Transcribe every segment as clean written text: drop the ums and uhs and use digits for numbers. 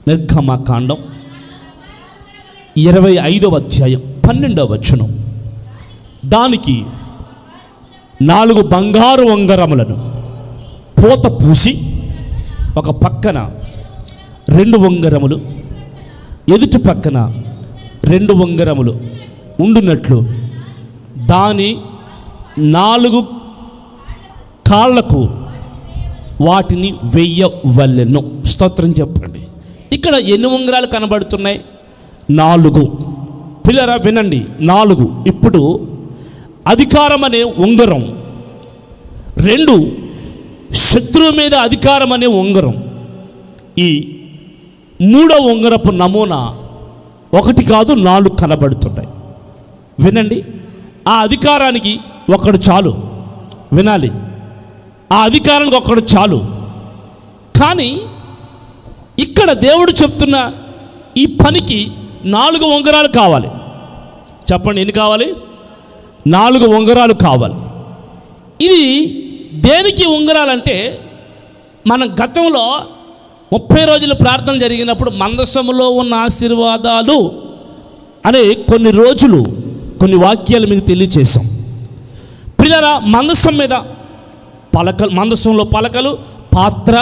నిర్గమకాండం 25వ అధ్యాయం 12వ వచనం. దానికి 4 బంగారు ఉంగరములను పూత పూసి ఒక పక్కన 2 ఉంగరములు, ఎదుటి పక్కన 2 ఉంగరములు ఉండునట్లు దాని 4 కాళ్లకు వాటిని వెయ్యవలెను. స్తోత్రం చెప్పండి. ఇక్కడ ఎన్ని ఉంగరాలు కనబడుతున్నాయి? 4. పిల్లరా వినండి, 4. ఇప్పుడు అధికారం అనే ఉంగరం, 2 శత్రువు మీద అధికారం అనే ఉంగరం. ఈ 3వ ఉంగరపు నమూనా 1 కాదు 4 కనబడుతున్నాయి. వినండి, ఆ అధికారానికి ఒకడు చాలు. వినాలి, ఆ అధికారానికి ఒకడు చాలు. కానీ ఇక్కడ దేవుడు చెప్తున్న ఈ పనికి 4 ఉంగరాలు కావాలి. చెప్పండి, ఎన్ని కావాలి? 4 ఉంగరాలు కావాలి. ఇది దేనికి ఉంగరాలంటే, మన గతంలో 30 రోజుల ప్రార్థన జరిగినప్పుడు మందసములో ఉన్న ఆశీర్వాదాలు అనే కొన్ని రోజులు కొన్ని వాక్యాలు మీకు తెలియచేశాం. పిల్లరా, మందసం మీద పలకలు, మందసంలో పలకలు, పాత్ర,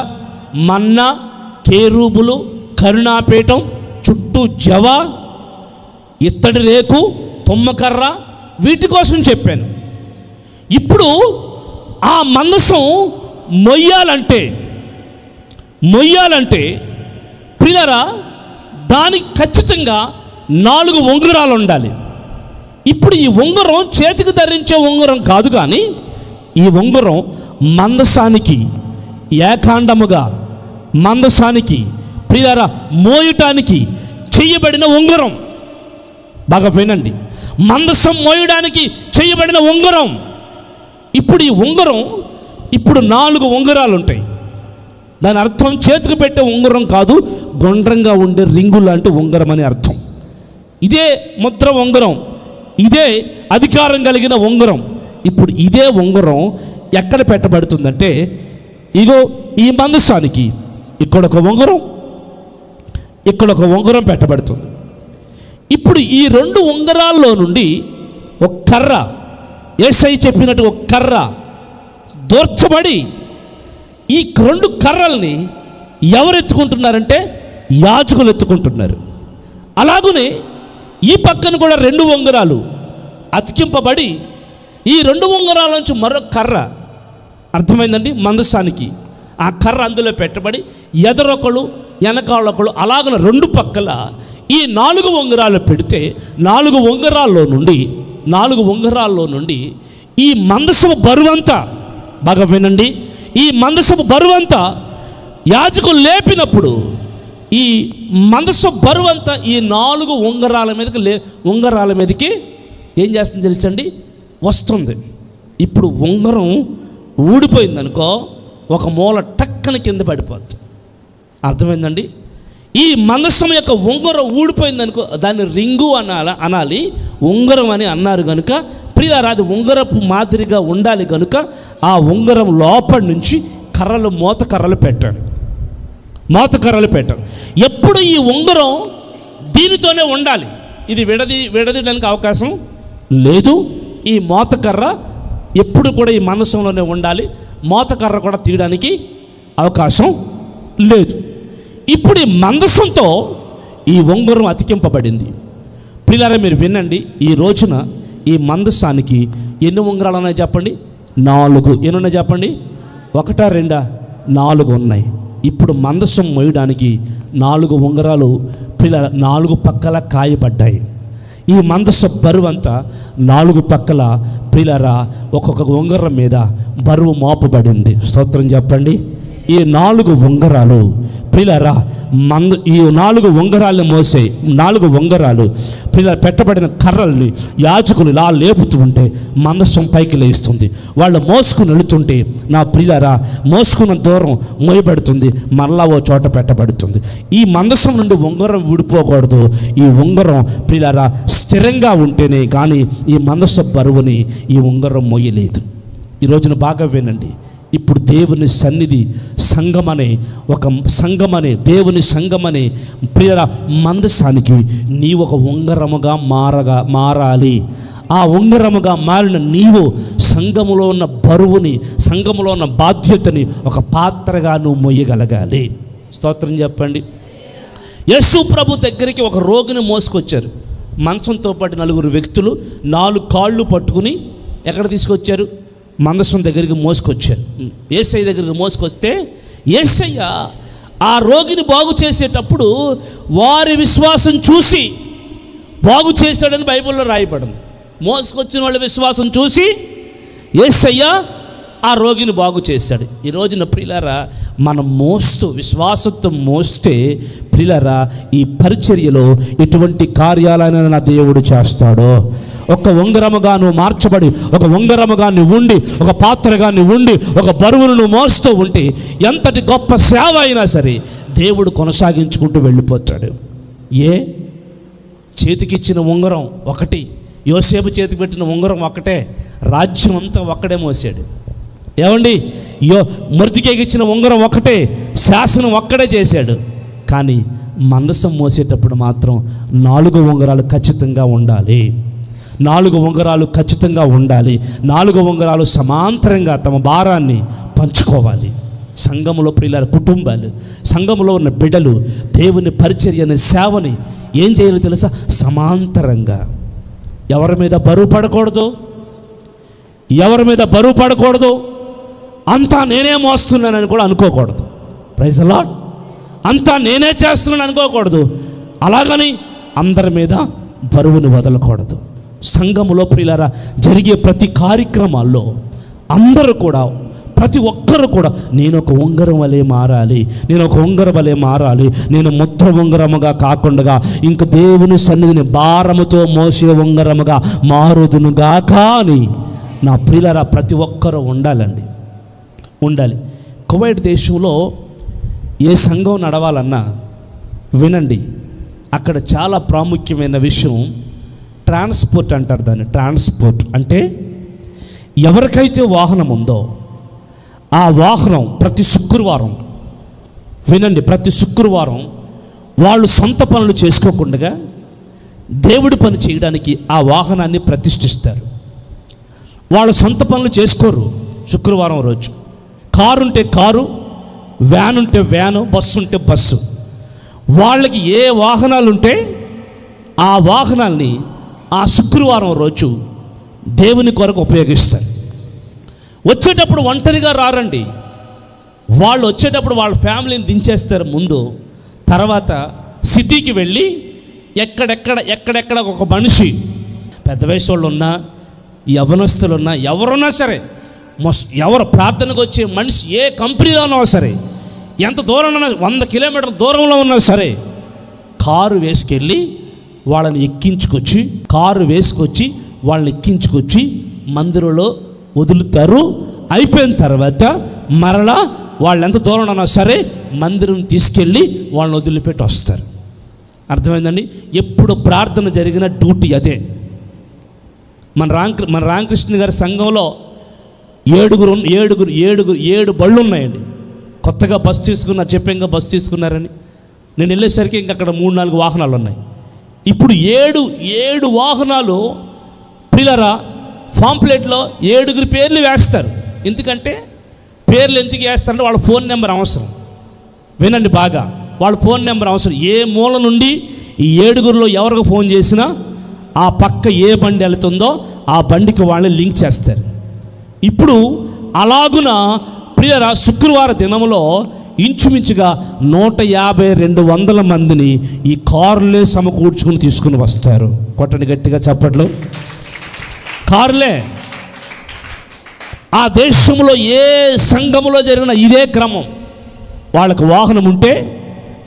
మన్నా, కేరూబులు, కరుణాపీఠం, చుట్టూ జవ, ఇత్తడి రేకు, తుమ్మకర్ర, వీటి కోసం చెప్పాను. ఇప్పుడు ఆ మందసం మొయ్యాలంటే ప్రియులారా, దానికి ఖచ్చితంగా 4 ఉంగరాలు ఉండాలి. ఇప్పుడు ఈ ఉంగరం చేతికి ధరించే ఉంగరం కాదు, కానీ ఈ ఉంగరం మందసానికి ఏకాండముగా, మందసానికి ప్రియులారా మోయటానికి చేయబడిన ఉంగరం. బాగా వినండి, మందసం మోయడానికి చేయబడిన ఉంగరం. ఇప్పుడు ఈ ఉంగరం, ఇప్పుడు 4 ఉంగరాలు ఉంటాయి. దాని అర్థం చేతికి పెట్టే ఉంగరం కాదు, గుండ్రంగా ఉండే రింగు లాంటి ఉంగరం అని అర్థం. ఇదే ముద్ర ఉంగరం, ఇదే అధికారం కలిగిన ఉంగరం. ఇప్పుడు ఇదే ఉంగరం ఎక్కడ పెట్టబడుతుందంటే, ఇగో ఈ మందసానికి ఇక్కడ ఒక ఉంగరం, ఇక్కడ ఒక ఉంగరం పెట్టబడుతుంది. ఇప్పుడు ఈ 2 ఉంగరాల్లో నుండి ఒక కర్ర, యేసయ్య చెప్పినట్టు ఒక కర్ర దూర్చబడి, ఈ 2 కర్రల్ని ఎవరు ఎత్తుకుంటున్నారంటే యాజకులు ఎత్తుకుంటున్నారు. అలాగనే ఈ పక్కన కూడా 2 ఉంగరాలు అతికింపబడి, ఈ 2 ఉంగరాల నుంచి మరొక కర్ర, అర్థమైందండి, మందసానికి ఆ కర్ర అందులో పెట్టబడి, ఎదరొకళ్ళు వెనకాలొకళ్ళు అలాగన 2 పక్కల ఈ 4 ఉంగరాలు పెడితే 4 ఉంగరాల్లో నుండి ఈ మందసపు బరువంతా, బాగా వినండి, ఈ మందసపు బరువంతా యాజకులు లేపినప్పుడు ఈ మందసపు బరువంతా ఈ 4 ఉంగరాల మీదకి ఏం చేస్తుంది తెలుసండి? వస్తుంది. ఇప్పుడు ఉంగరం ఊడిపోయిందనుకో, ఒక మూల టక్కన కింద పడిపోద్ది. అర్థమైందండి? ఈ మందసం యొక్క ఉంగరం ఊడిపోయిందనుకో, దాన్ని రింగు అనాలి, ఉంగరం అని అన్నారు కనుక ప్రియులారా, అది ఉంగరపు మాదిరిగా ఉండాలి కనుక ఆ ఉంగరం లోపల నుంచి మోత కర్రలు పెట్టాడు. ఎప్పుడు ఈ ఉంగరం దీనితోనే ఉండాలి, ఇది విడదీయడానికి అవకాశం లేదు. ఈ మోతకర్ర ఎప్పుడు కూడా ఈ మందసంలోనే ఉండాలి, మోతకర్ర కూడా తీయడానికి అవకాశం లేదు. ఇప్పుడు ఈ మందసంతో ఈ ఉంగరం అతికింపబడింది. ప్రియులారా, మీరు వినండి, ఈ రోజున ఈ మందసానికి ఎన్ని ఉంగరాలు ఉన్నాయి చెప్పండి? 4. ఎన్ని ఉన్నాయి చెప్పండి? 1, 2, 4 ఉన్నాయి. ఇప్పుడు మందసం మోయడానికి 4 ఉంగరాలు ప్రియులారా 4 పక్కల కాయబడ్డాయి. ఈ మందస బరువంతా 4 పక్కల ప్రియులారా ఒక్కొక్క ఉంగరం మీద బరువు మోపబడింది. స్తోత్రం చెప్పండి. ఈ 4 ఉంగరాలు ప్రియులారా ఈ 4 ఉంగరాలను మోసే 4 ఉంగరాలు ప్రియులారా పెట్టబడిన కర్రల్ని యాజకులు ఇలా లేపుతూ ఉంటే మందసం పైకి లేస్తుంది. వాళ్ళు మోసుకుని వెళుతుంటే నా ప్రియులారా మోసుకున్న దూరం మోయబడుతుంది, మరలా ఓ చోట పెట్టబడుతుంది. ఈ మందసం నుండి ఉంగరం ఊడిపోకూడదు. ఈ ఉంగరం ప్రియులారా స్థిరంగా ఉంటేనే కానీ ఈ మందస బరువుని ఈ ఉంగరం మోయలేదు. ఈ రోజున బాగా వినండి, ఇప్పుడు దేవుని సన్నిధి సంఘమనే దేవుని సంఘమనే ప్రియ మందసానికి నీ ఒక ఉంగరముగా మారాలి. ఆ ఉంగరముగా మారిన నీవు సంఘములో ఉన్న బరువుని, సంఘములో ఉన్న బాధ్యతని ఒక పాత్రగా నువ్వు మొయ్యగలగాలి. స్తోత్రం చెప్పండి. యేసు ప్రభు దగ్గరికి ఒక రోగిని మోసుకొచ్చారు. మంచంతో పాటు 4 వ్యక్తులు 4 కాళ్ళు పట్టుకుని ఎక్కడ తీసుకొచ్చారు? మందసం దగ్గరికి మోసుకొచ్చారు. యేసయ్య దగ్గరికి మోసుకొస్తే యేసయ్య ఆ రోగిని బాగు చేసేటప్పుడు వారి విశ్వాసం చూసి బాగు చేశాడని బైబిల్లో రాయబడింది. మోసుకొచ్చిన వాళ్ళ విశ్వాసం చూసి యేసయ్య ఆ రోగిని బాగు చేశాడు. ఈ రోజున ప్రియులారా, మనం విశ్వాసంతో మోస్తే ప్రియులారా, ఈ పరిచర్యలో ఎటువంటి కార్యాలైనా నా దేవుడు చేస్తాడో. ఒక ఉంగరముగా నువ్వు మార్చబడి, ఒక ఉంగరముగా నువ్వు ఉండి, ఒక పాత్రగా నువ్వు ఉండి, ఒక బరువును నువ్వు మోస్తూ ఉంటే ఎంతటి గొప్ప సేవ అయినా సరే దేవుడు కొనసాగించుకుంటూ వెళ్ళిపోతాడు. చేతికిచ్చిన ఉంగరం ఒకటి, యోసేపు చేతికి పెట్టిన ఉంగరం ఒకటే, రాజ్యం అంతా ఒక్కడే మోసాడు. ఏమండి, మొర్దెకైకి ఇచ్చిన ఉంగరం ఒకటే, శాసనం ఒక్కడే చేశాడు. కానీ మందసం మోసేటప్పుడు మాత్రం 4 ఉంగరాలు ఖచ్చితంగా ఉండాలి. 4 ఉంగరాలు ఖచ్చితంగా ఉండాలి. 4 ఉంగరాలు సమాంతరంగా తమ భారాన్ని పంచుకోవాలి. సంఘములో ప్రియులార కుటుంబాలు, సంఘములో ఉన్న బిడ్డలు దేవుని పరిచర్యని, సేవని ఏం చేయాలో తెలుసా? సమాంతరంగా. ఎవరి మీద బరువు పడకూడదు. అంతా నేనే మోస్తున్నానని కూడా అనుకోకూడదు. Praise the Lord. అంతా నేనే చేస్తున్నాను అనుకోకూడదు. అలాగని అందరి మీద బరువుని వదలకూడదు. సంఘములో ప్రియులారా జరిగే ప్రతి కార్యక్రమాల్లో అందరూ కూడా, ప్రతి ఒక్కరు కూడా నేను ఒక ఉంగరం వలె మారాలి, నేను ముద్ర ఉంగరముగా కాకుండా ఇంక దేవుని సన్నిధిని భారముతో మోసే ఉంగరముగా మారుదునుగా. కానీ నా ప్రియులారా ప్రతి ఒక్కరూ ఉండాలి. కువైట్ దేశంలో ఏ సంఘం నడవాలన్నా వినండి, అక్కడ చాలా ప్రాముఖ్యమైన విషయం ట్రాన్స్పోర్ట్ అంటారు దాన్ని. ట్రాన్స్పోర్ట్ అంటే ఎవరికైతే వాహనం ఉందో ఆ వాహనం ప్రతి శుక్రవారం వాళ్ళు సొంత పనులు చేసుకోకుండా దేవుడి పని చేయడానికి ఆ వాహనాన్ని ప్రతిష్ఠిస్తారు. వాళ్ళు సొంత పనులు చేసుకోరు. శుక్రవారం రోజు కారు ఉంటే కారు, వ్యాన్ ఉంటే వ్యాను, బస్సు ఉంటే బస్సు. వాళ్ళకి ఏ వాహనాలు ఉంటే ఆ వాహనాల్ని ఆ శుక్రవారం రోజు దేవుని కొరకు ఉపయోగిస్తారు. వచ్చేటప్పుడు ఒంటరిగా రారండి. వాళ్ళు వచ్చేటప్పుడు వాళ్ళ ఫ్యామిలీని దించేస్తారు ముందు. తర్వాత సిటీకి వెళ్ళి ఎక్కడెక్కడ ఒక మనిషి, పెద్ద వయసు వాళ్ళు ఉన్నా, యవ్వనస్తులున్నా, ఎవరున్నా సరే, ఎవరు ప్రార్థనకు వచ్చే మనిషి ఏ కంపెనీలో ఉన్నా సరే, ఎంత దూరం ఉన్నా, 100 కిలోమీటర్ల దూరంలో ఉన్నా సరే, కారు వేసుకొచ్చి వాళ్ళని ఎక్కించుకొచ్చి మందిరంలో వదులుతారు. అయిపోయిన తర్వాత మరలా వాళ్ళు ఎంత దూరం ఉన్నా సరే మందిరం తీసుకెళ్ళి వాళ్ళని వదిలిపెట్టి వస్తారు. అర్థమైందండి? ఎప్పుడు ప్రార్థన జరిగిన డ్యూటీ అదే. మన రామకృష్ణ గారి సంఘంలో 7 బళ్ళు ఉన్నాయండి. కొత్తగా బస్సు తీసుకున్నారు, చెప్పాక బస్సు తీసుకున్నారని. నేను వెళ్ళేసరికి ఇంక అక్కడ 3-4 వాహనాలు ఉన్నాయి. ఇప్పుడు 7 వాహనాలు పిల్లరా పాంప్లెట్లో 7 పేర్లు వేస్తారు. ఎందుకంటే పేర్లు ఎందుకు వేస్తారంటే వాళ్ళ ఫోన్ నెంబర్ అవసరం. వినండి బాగా, వాళ్ళ ఫోన్ నెంబర్ అవసరం. ఏ మూల నుండి ఈ 7లో ఎవరికి ఫోన్ చేసినా ఆ పక్క ఏ బండి వెళుతుందో ఆ బండికి వాళ్ళని లింక్ చేస్తారు. ఇప్పుడు అలాగున ప్రియరా శుక్రవారం దినంలో ఇంచుమించుగా 150-200 మందిని ఈ కారులే సమకూర్చుకుని తీసుకుని వస్తారు. కొట్టండి గట్టిగా చప్పట్లు. కారులే. ఆ దేశంలో ఏ సంఘములో జరిగిన ఇదే క్రమం. వాళ్ళకు వాహనం ఉంటే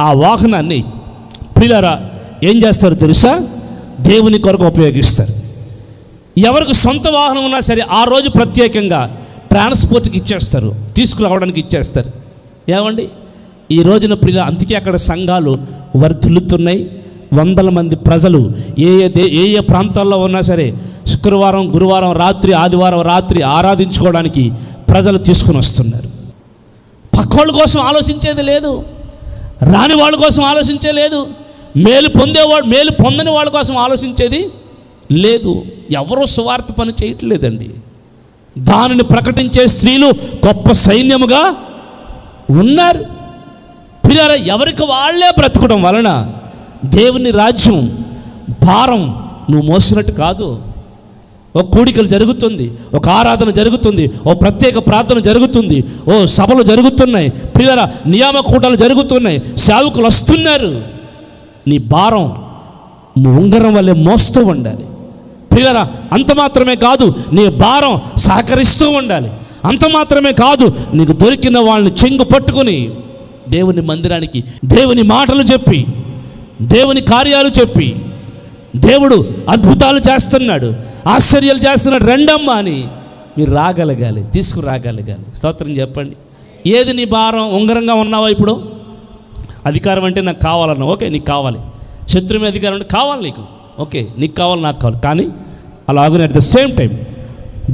ఆ వాహనాన్ని ప్రియులారా ఏం చేస్తారు తెలుసా? దేవుని కొరకు ఉపయోగిస్తారు. ఎవరికి సొంత వాహనం ఉన్నా సరే ఆ రోజు ప్రత్యేకంగా ట్రాన్స్పోర్ట్కి ఇచ్చేస్తారు, తీసుకురావడానికి ఇచ్చేస్తారు. ఏమండి ఈ రోజున ప్రియ, అందుకే అక్కడ సంఘాలు వర్ధిల్లుతున్నాయి. 100 మంది ప్రజలు ఏ ప్రాంతాల్లో ఉన్నా సరే శుక్రవారం, గురువారం రాత్రి, ఆదివారం రాత్రి ఆరాధించుకోవడానికి ప్రజలు తీసుకుని వస్తున్నారు. పక్కోళ్ళ కోసం ఆలోచించేది లేదు, రాని వాళ్ళ కోసం ఆలోచించే లేదు, మేలు పొందని వాళ్ళ కోసం ఆలోచించేది లేదు. ఎవరో సువార్త పని చేయట్లేదండి. దానిని ప్రకటించే స్త్రీలు గొప్ప సైన్యముగా ఉన్నారు. పిల్లరా, ఎవరికి వాళ్ళే బ్రతకడం వలన దేవుని రాజ్యం భారం నువ్వు మోసినట్టు కాదు. ఒక కూడికలు జరుగుతుంది, ఒక ఆరాధన జరుగుతుంది, ఓ ప్రత్యేక ప్రార్థన జరుగుతుంది, ఓ సభలు జరుగుతున్నాయి, పిల్లరా నియామక కూటాలు జరుగుతున్నాయి, సేవకులు వస్తున్నారు. నీ భారం ఉంగరం వల్లే మోస్తూ ఉండాలి. పిల్లరా, అంత మాత్రమే కాదు, నీ భారం సహకరిస్తూ ఉండాలి. అంత మాత్రమే కాదు, నీకు దొరికిన వాళ్ళని చెంగు పట్టుకుని దేవుని మందిరానికి దేవుని మాటలు చెప్పి, దేవుని కార్యాలు చెప్పి, దేవుడు అద్భుతాలు చేస్తున్నాడు, ఆశ్చర్యాలు చేస్తున్నాడు, రెండమ్మా అని మీరు రాగలగాలి, తీసుకురాగలగాలి. స్తోత్రం చెప్పండి. ఏది నీ భారం? ఉంగరంగా ఉన్నావా? ఇప్పుడు అధికారం అంటే నాకు కావాలన్నా, ఓకే నీకు కావాలి. శత్రువు అధికారం అంటే కావాలి నీకు, ఓకే నీకు కావాలి, నాకు కావాలి. కానీ అలాగనే అట్ ద సేమ్ టైం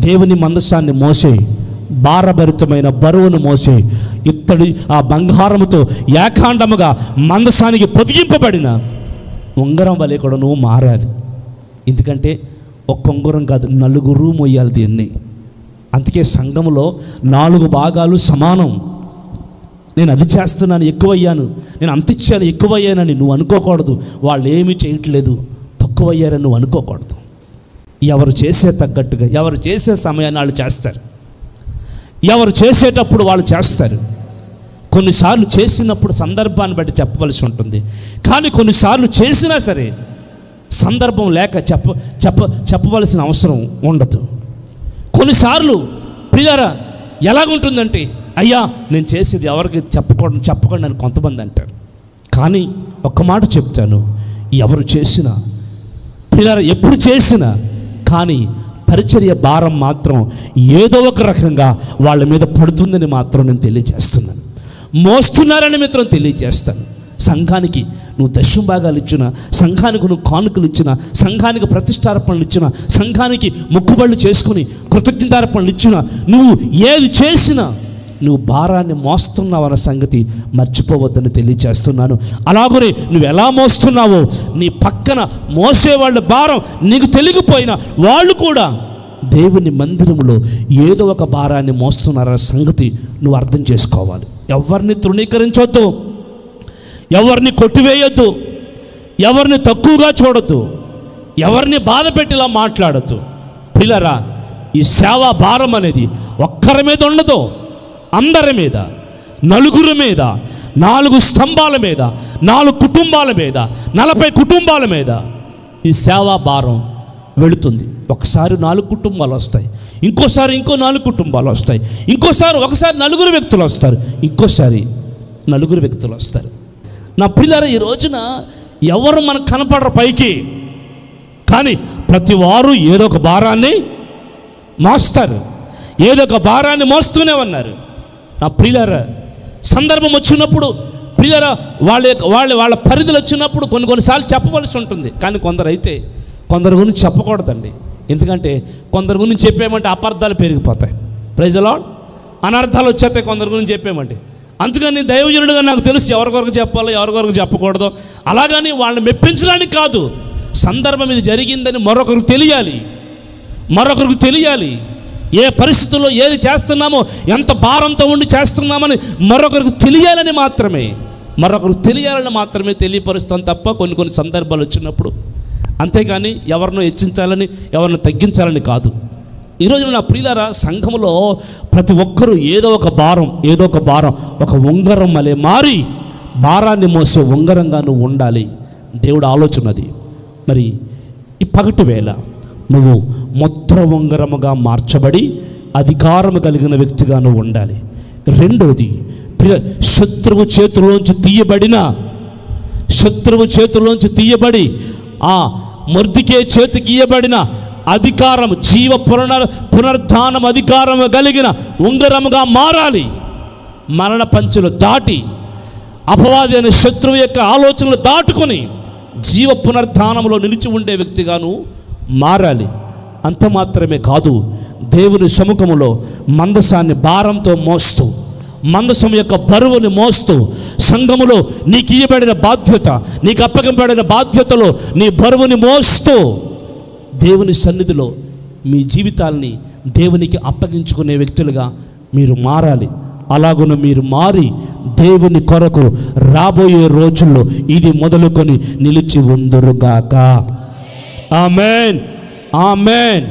దేవుని మందసాన్ని మోసే, భారభరితమైన బరువును మోసే, ఇత్తడి ఆ బంగారముతో ఏకాండముగా మందసానికి పొదిగింపబడిన ఉంగరం వలె కూడా నువ్వు మారాలి. ఎందుకంటే ఒక్క ఉంగరం కాదు, నలుగురు మొయ్యాలి దీన్ని. అందుకే సంఘంలో 4 భాగాలు సమానం. నేను అది చేస్తున్నాను ఎక్కువయ్యాను, నేను అంత ఇచ్చాను ఎక్కువయ్యానని నువ్వు అనుకోకూడదు. వాళ్ళు ఏమీ చేయట్లేదు తక్కువయ్యారని నువ్వు అనుకోకూడదు. ఎవరు చేసే తగ్గట్టుగా, ఎవరు చేసే సమయాన్ని వాళ్ళు చేస్తారు, ఎవరు చేసేటప్పుడు వాళ్ళు చేస్తారు. కొన్నిసార్లు చేసినప్పుడు సందర్భాన్ని బట్టి చెప్పవలసి ఉంటుంది, కానీ కొన్నిసార్లు చేసినా సరే సందర్భం లేక చెప్పవలసిన అవసరం ఉండదు. కొన్నిసార్లు ప్రియారా ఎలాగుంటుందంటే, అయ్యా నేను చేసేది ఎవరికి చెప్పకండి అని కొంతమంది అంటారు. కానీ ఒక్క మాట చెప్తాను, ఎవరు చేసినా ప్రియారా ఎప్పుడు చేసినా కానీ పరిచర్య భారం మాత్రం ఏదో ఒక రకంగా వాళ్ళ మీద పడుతుందని మాత్రం నేను తెలియజేస్తున్నాను. మోస్తున్నారని మాత్రం తెలియజేస్తాను. సంఘానికి నువ్వు దశంభాగాలు ఇచ్చినా, సంఘానికి నువ్వు కానుకలు ఇచ్చినా, సంఘానికి ప్రతిష్టార్పణలు ఇచ్చినా, సంఘానికి మొక్కుబళ్ళు చేసుకుని కృతజ్ఞతార్పణలు ఇచ్చినా, నువ్వు ఏది చేసినా నువ్వు భారాన్ని మోస్తున్నావన్న సంగతి మర్చిపోవద్దని తెలియజేస్తున్నాను. అలాగనే నువ్వు ఎలా మోస్తున్నావో నీ పక్కన మోసేవాళ్ళ భారం నీకు తెలియకపోయినా వాళ్ళు కూడా దేవుని మందిరంలో ఏదో ఒక భారాన్ని మోస్తున్నారన్న సంగతి నువ్వు అర్థం చేసుకోవాలి. ఎవరిని తృణీకరించొద్దు, ఎవరిని కొట్టివేయొద్దు, ఎవరిని తక్కువగా చూడొద్దు, ఎవరిని బాధ పెట్టేలా మాట్లాడొద్దు. పిల్లరా, ఈ సేవా భారం అనేది ఒక్కరి మీద ఉండదు, అందరి మీద, నలుగురి మీద, 4 స్తంభాల మీద, 4 కుటుంబాల మీద, 40 కుటుంబాల మీద ఈ సేవా భారం వెళుతుంది. ఒకసారి 4 కుటుంబాలు వస్తాయి, ఇంకోసారి ఇంకో 4 కుటుంబాలు వస్తాయి, ఒకసారి 4 వ్యక్తులు వస్తారు, ఇంకోసారి 4 వ్యక్తులు వస్తారు. నా పిల్లలు, ఈ రోజున ఎవరు మనకు కనపడరు పైకి, కానీ ప్రతి వారు ఏదో ఒక భారాన్ని మోస్తారు, ఏదో ఒక భారాన్ని మోస్తూనే ఉన్నారు. నా ప్రియులారా, సందర్భం వచ్చినప్పుడు ప్రియులారా వాళ్ళ పరిధులు వచ్చినప్పుడు కొన్నిసార్లు చెప్పవలసి ఉంటుంది. కానీ కొందరు గురించి చెప్పకూడదండి. ఎందుకంటే కొందరు గురించి చెప్పేమంటే అపార్థాలు పెరిగిపోతాయి. Praise the Lord. అనర్థాలు వచ్చేస్తాయి కొందరు గురించి చెప్పేమంటే. అందుకని దైవజనుడిగా నాకు తెలుసు ఎవరికొరకు చెప్పాలో ఎవరికొరకు చెప్పకూడదు. అలాగని వాళ్ళని మెప్పించడానికి కాదు, సందర్భం ఇది జరిగిందని మరొకరికి తెలియాలి. ఏ పరిస్థితుల్లో ఏది చేస్తున్నామో, ఎంత భారంతో ఉండి చేస్తున్నామని మరొకరికి తెలియాలని మాత్రమే తెలియపరుస్తాం తప్ప కొన్ని సందర్భాలు వచ్చినప్పుడు. అంతేగాని ఎవరినో హెచ్చించాలని, ఎవరిని తగ్గించాలని కాదు. ఈరోజు నా ప్రియులారా, సంఘంలో ప్రతి ఒక్కరూ ఏదో ఒక భారం ఒక ఉంగరం వలె మారి భారాన్ని మోసే ఉంగరంగా నువ్వు ఉండాలి. దేవుడు ఆలోచనది. మరి ఈ పగటి వేళ నువ్వు ముద్ర ఉంగరముగా మార్చబడి అధికారము కలిగిన వ్యక్తిగా నువ్వు ఉండాలి. రెండోది, శత్రువు చేతుల్లోంచి తీయబడి ఆ మొర్దెకై చేతికి ఇయ్యబడిన అధికారం, జీవ పునరుద్ధానం అధికారం కలిగిన ఉంగరముగా మారాలి. మరణ పంచులు దాటి, అపవాది అనే శత్రువు యొక్క ఆలోచనలు దాటుకొని జీవ పునరుద్ధానంలో నిలిచి ఉండే వ్యక్తిగాను మారాలి. అంత మాత్రమే కాదు, దేవుని సముఖములో మందసాన్ని భారంతో మోస్తూ, మందసం యొక్క బరువుని మోస్తూ, సంఘములో నీకు ఇవ్వబడిన బాధ్యత, నీకు అప్పగింపబడిన బాధ్యతలో నీ బరువుని మోస్తూ దేవుని సన్నిధిలో మీ జీవితాల్ని దేవునికి అప్పగించుకునే వ్యక్తులుగా మీరు మారాలి. అలాగున మీరు మారి దేవుని కొరకు రాబోయే రోజుల్లో ఇది మొదలుకొని నిలిచి ఉందురుగాక. ఆమేన్, ఆమేన్.